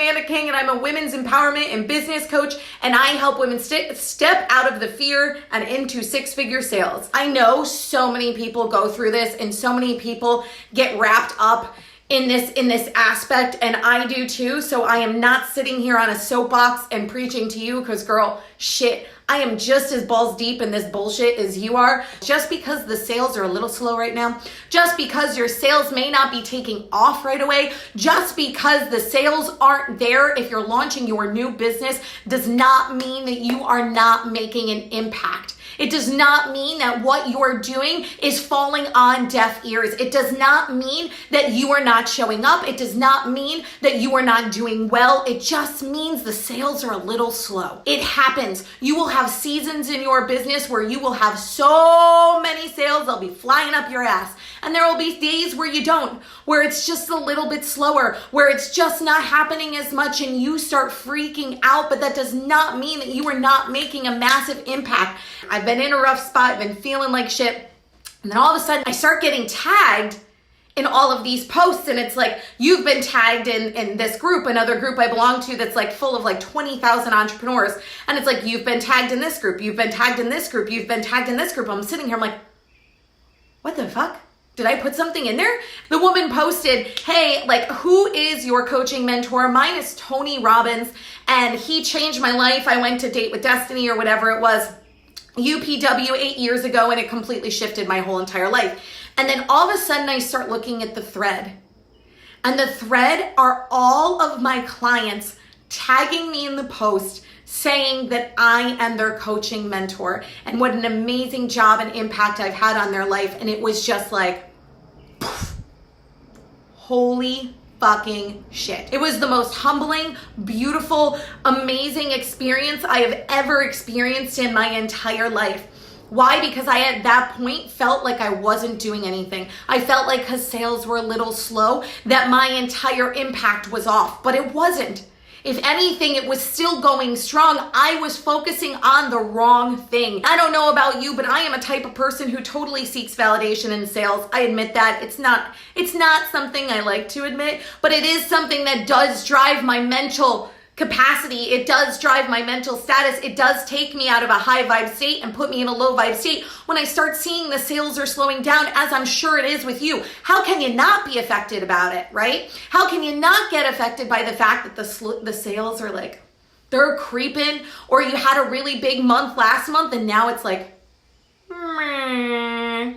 Amanda King, and I'm a women's empowerment and business coach, and I help women step out of the fear and into six-figure sales. I know so many people go through this, and so many people get wrapped up in this aspect, and I do too. So I am not sitting here on a soapbox and preaching to you, because girl, shit, I am just as balls deep in this bullshit as you are. Just because the sales are a little slow right now, just because your sales may not be taking off right away, just because the sales aren't there if you're launching your new business, does not mean that you are not making an impact. It does not mean that what you're doing is falling on deaf ears. It does not mean that you are not showing up. It does not mean that you are not doing well. It just means the sales are a little slow. It happens. You will have seasons in your business where you will have so many sales, they'll be flying up your ass. And there will be days where you don't, where it's just a little bit slower, where it's just not happening as much and you start freaking out, but that does not mean that you are not making a massive impact. I've been in a rough spot, I've been feeling like shit, and then all of a sudden I start getting tagged in all of these posts, and it's like, you've been tagged in this group, another group I belong to that's like full of like 20,000 entrepreneurs, and it's like, you've been tagged in this group, you've been tagged in this group, you've been tagged in this group. I'm sitting here, I'm like, what the fuck? Did I put something in there? The woman posted, hey, like, who is your coaching mentor? Mine is Tony Robbins, and he changed my life. I went to Date with Destiny or whatever it was, UPW 8 years ago, and it completely shifted my whole entire life. And then all of a sudden I start looking at the thread, and the thread are all of my clients tagging me in the post saying that I am their coaching mentor and what an amazing job and impact I've had on their life. And it was just like, poof, holy fucking shit. It was the most humbling, beautiful, amazing experience I have ever experienced in my entire life. Why? Because I at that point felt like I wasn't doing anything. I felt like because sales were a little slow, that my entire impact was off, but it wasn't. If anything, it was still going strong. I was focusing on the wrong thing. I don't know about you, but I am a type of person who totally seeks validation in sales. I admit that. It's not something I like to admit, but it is something that does drive my mental capacity. It does drive my mental status. It does take me out of a high vibe state and put me in a low vibe state when I start seeing the sales are slowing down, as I'm sure it is with you. How can you not be affected about it, right? How can you not get affected by the fact that the sales are like, they're creeping, or you had a really big month last month and now it's like, meh,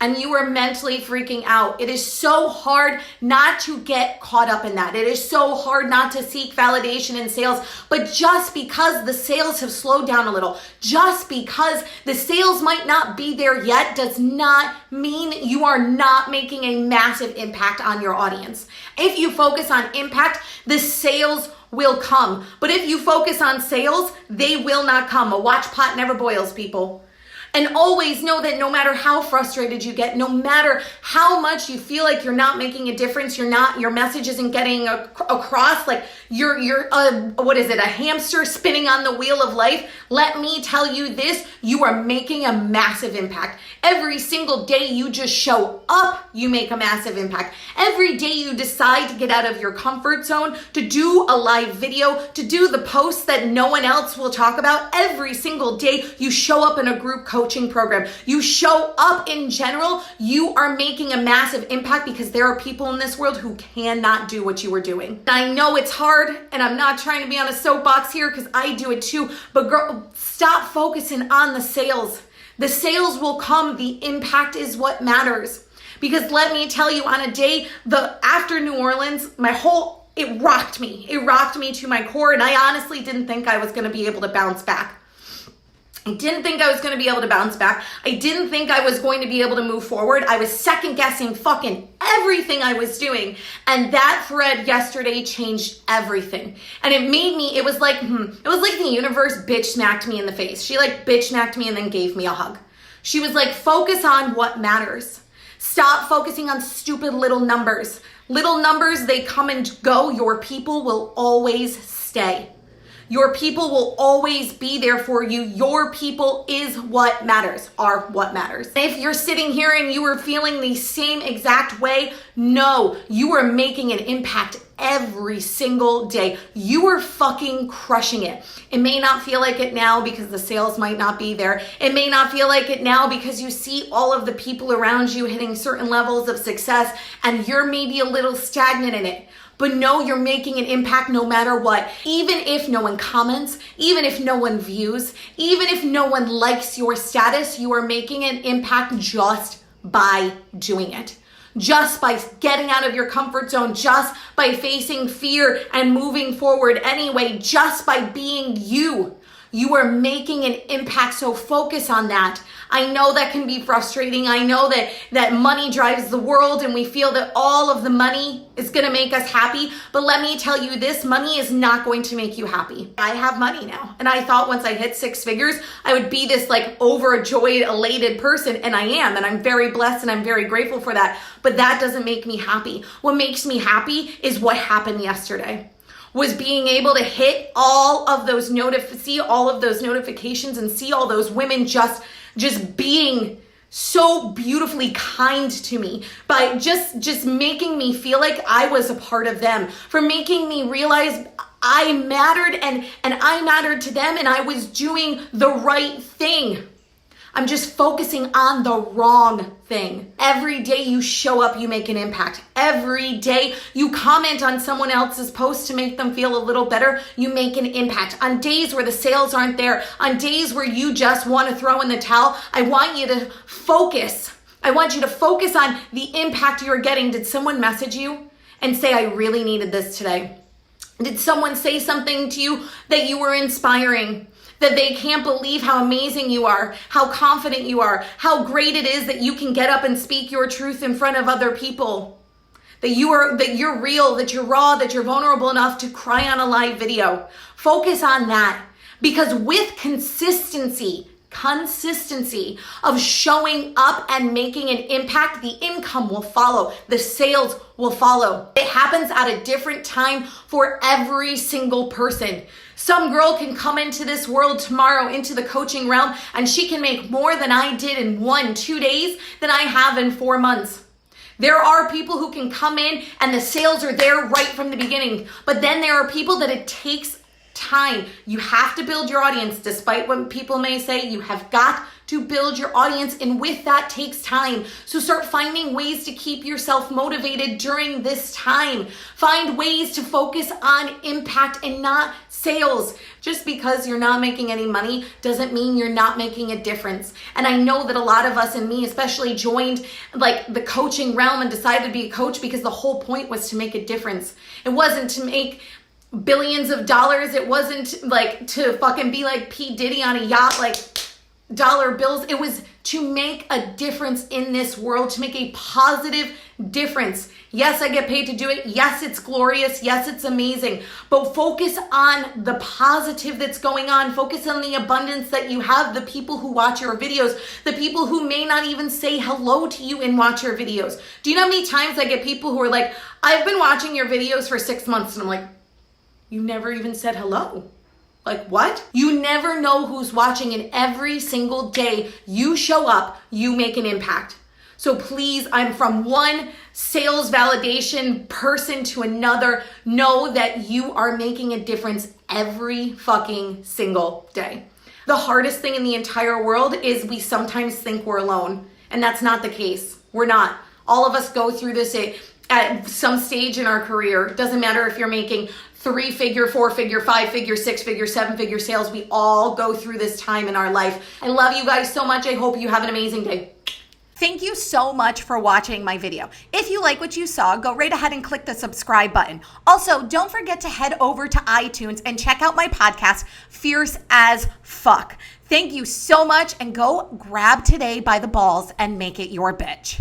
and you are mentally freaking out. It is so hard not to get caught up in that. It is so hard not to seek validation in sales. But just because the sales have slowed down a little, just because the sales might not be there yet, does not mean you are not making a massive impact on your audience. If you focus on impact, the sales will come. But if you focus on sales, they will not come. A watch pot never boils, people. And always know that no matter how frustrated you get, no matter how much you feel like you're not making a difference, your message isn't getting across, like you're a hamster spinning on the wheel of life. Let me tell you this, you are making a massive impact. Every single day you just show up, you make a massive impact. Every day you decide to get out of your comfort zone, to do a live video, to do the posts that no one else will talk about. Every single day you show up in a group coaching program, you show up in general, you are making a massive impact, because there are people in this world who cannot do what you are doing. I know it's hard, and I'm not trying to be on a soapbox here, because I do it too, but girl, stop focusing on the sales. The sales will come. The impact is what matters. Because let me tell you, on a day after New Orleans, it rocked me. It rocked me to my core, and I honestly didn't think I was going to be able to bounce back. I didn't think I was going to be able to bounce back. I didn't think I was going to be able to move forward. I was second guessing fucking everything I was doing. And that thread yesterday changed everything. And it was like the universe bitch smacked me in the face. She like bitch smacked me and then gave me a hug. She was like, focus on what matters. Stop focusing on stupid little numbers. Little numbers, they come and go. Your people will always stay. Your people will always be there for you. Your people is what matters, are what matters. If you're sitting here and you are feeling the same exact way, no, you are making an impact every single day. You are fucking crushing it. It may not feel like it now because the sales might not be there. It may not feel like it now because you see all of the people around you hitting certain levels of success and you're maybe a little stagnant in it. But no, you're making an impact no matter what. Even if no one comments, even if no one views, even if no one likes your status, you are making an impact just by doing it. Just by getting out of your comfort zone, just by facing fear and moving forward anyway, just by being you. You are making an impact, so focus on that. I know that can be frustrating. I know that money drives the world and we feel that all of the money is going to make us happy. But let me tell you, this money is not going to make you happy. I have money now. And I thought once I hit 6 figures, I would be this like overjoyed, elated person. And I am. And I'm very blessed and I'm very grateful for that. But that doesn't make me happy. What makes me happy is what happened yesterday. Was being able to hit all of those see all of those notifications and see all those women just being so beautifully kind to me, by just making me feel like I was a part of them, for making me realize I mattered and I mattered to them and I was doing the right thing. I'm just focusing on the wrong thing. Every day you show up, you make an impact. Every day you comment on someone else's post to make them feel a little better, you make an impact. On days where the sales aren't there, on days where you just want to throw in the towel, I want you to focus. I want you to focus on the impact you're getting. Did someone message you and say, I really needed this today? Did someone say something to you that you were inspiring? That they can't believe how amazing you are, how confident you are, how great it is that you can get up and speak your truth in front of other people. That you're real, that you're raw, that you're vulnerable enough to cry on a live video. Focus on that. Because with consistency of showing up and making an impact, the income will follow, the sales will follow. It happens at a different time for every single person. Some girl can come into this world tomorrow, into the coaching realm, and she can make more than I did in 1-2 days than I have in 4 months. There are people who can come in and the sales are there right from the beginning, but then there are people that it takes time. You have to build your audience, despite what people may say. You have got to build your audience, and with that takes time. So start finding ways to keep yourself motivated during this time. Find ways to focus on impact and not sales. Just because you're not making any money doesn't mean you're not making a difference. And I know that a lot of us, and me especially, joined like the coaching realm and decided to be a coach because the whole point was to make a difference. It wasn't to make billions of dollars. It wasn't like to fucking be like P. Diddy on a yacht, like dollar bills. It was to make a difference in this world, to make a positive difference. Yes, I get paid to do it. Yes, it's glorious. Yes, it's amazing. But focus on the positive that's going on. Focus on the abundance that you have, the people who watch your videos, the people who may not even say hello to you and watch your videos. Do you know how many times I get people who are like, I've been watching your videos for 6 months, and I'm like, you never even said hello. Like, what? You never know who's watching, and every single day you show up, you make an impact. So please, I'm from one sales validation person to another. Know that you are making a difference every fucking single day. The hardest thing in the entire world is we sometimes think we're alone, and that's not the case. We're not. All of us go through this at some stage in our career. Doesn't matter if you're making 3-figure, 4-figure, 5-figure, 6-figure, 7-figure sales. We all go through this time in our life. I love you guys so much. I hope you have an amazing day. Thank you so much for watching my video. If you like what you saw, go right ahead and click the subscribe button. Also, don't forget to head over to iTunes and check out my podcast, Fierce as Fuck. Thank you so much, and go grab today by the balls and make it your bitch.